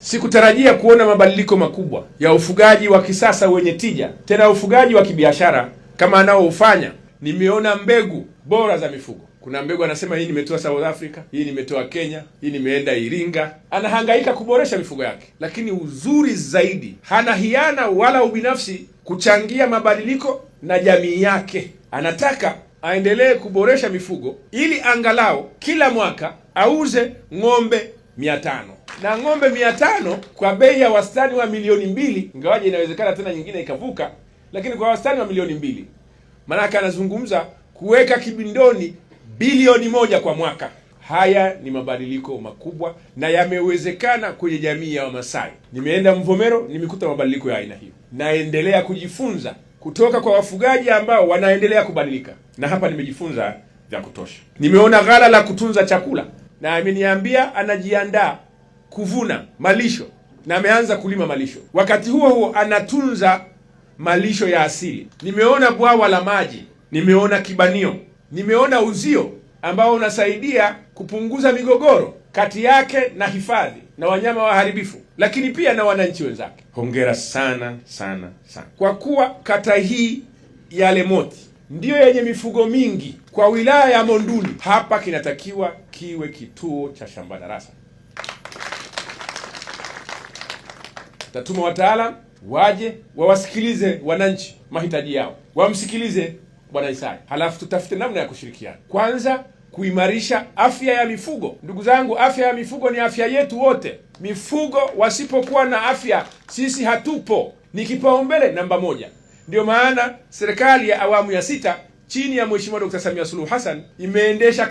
Sikutarajia kuona mabadiliko makubwa ya ufugaji wa kisasa wenye tija, tena ufugaji wa kibiashara kama anaoufanya. Nimeona mbegu bora za mifugo. Kuna mbegu anasema hii nimetoa South Africa, hii nimetoa Kenya, hii nimeenda Iringa. Anahangaika kuboresha mifugo yake, lakini uzuri zaidi, hana hiana wala ubinafsi kuchangia mabadiliko na jamii yake. Anataka aendelee kuboresha mifugo ili angalau kila mwaka auze ng'ombe 500. Na ng'ombe 500 kwa bei ya wastani wa milioni 2, ingawaje inawezekana tena nyingine ikavuka, lakini kwa wastani wa milioni 2. Maana anazungumza kuweka kibindoni bilioni 1 kwa mwaka. Haya ni mabadiliko makubwa na yamewezekana kwenye jamii ya Wamasai. Nimeenda Mvomero, nimekuta mabadiliko ya aina hiyo. Naendelea kujifunza kutoka kwa wafugaji ambao wanaendelea kubadilika, na hapa nimejifunza vya kutosha. Nimeona ghala la kutunza chakula, na ameniambia anajiandaa kuvuna malisho na ameanza kulima malisho. Wakati huo huo anatunza malisho ya asili. Nimeona bwawa la maji, nimeona kibanio, nimeona uzio ambao unasaidia kupunguza migogoro kati yake na hifadhi na wanyama waharibifu, lakini pia na wananchi wenzake. Hongera sana sana sana, kwa kuwa kata hii ya Lemoti ndiyo yenye mifugo mingi kwa wilaya ya Monduli. Hapa kinatakiwa kiwe kituo cha shamba darasa. Tatuma wataalamu waje wawasikilize wananchi mahitaji yao, wamsikilize Bwana Isaya, halafu tutafute namna ya kushirikiana. Kwanza, kuimarisha afya ya mifugo. Ndugu zangu, afya ya mifugo ni afya yetu wote. Mifugo wasipokuwa na afya, sisi hatupo. Ni kipaumbele namba 1. Ndio maana serikali ya awamu ya 6 chini ya Mheshimiwa Dr. Samia Suluhu Hassan imeendesha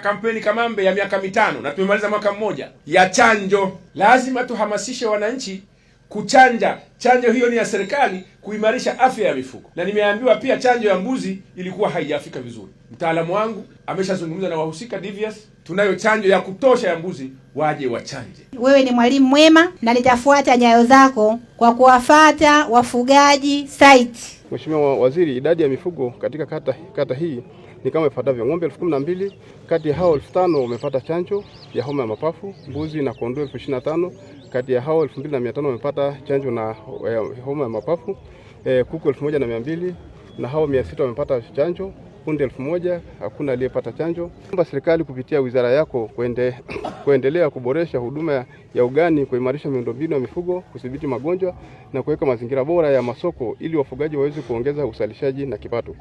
kampeni Kamambe ya miaka 5 na tumemaliza mwaka mmoja ya chanjo. Lazima tuhamasishe wananchi kuchanja. Chanjo hiyo ni ya serikali kuimarisha afya ya mifugo. Na nimeambiwa pia chanjo ya mbuzi ilikuwa haijafika vizuri. Mtaalamu wangu ameshazungumza na wahusika DVS, tunayo chanjo ya kutosha ya mbuzi, waje wachanje. Wewe ni mwalimu mwema na nitafuata nyayo zako kwa kuwafuata wafugaji site. Mheshimiwa Waziri, idadi ya mifugo katika kata hii ni kama ifuatavyo: ng'ombe 12,000, kati ya hao 5,000 wamepata chanjo ya homa ya mapafu, mbuzi na kondoo 25,000, kati ya hao 2,500 wamepata chanjo na homa ya mapafu, kuku 1,200 na hao 600 wamepata chanjo, punde 1,000 hakuna aliyepata chanjo. Naomba serikali kupitia wizara yako kuendelea kuboresha huduma ya ugani, kuimarisha miundombinu ya mifugo, kudhibiti magonjwa na kuweka mazingira bora ya masoko ili wafugaji waweze kuongeza uzalishaji na kipato.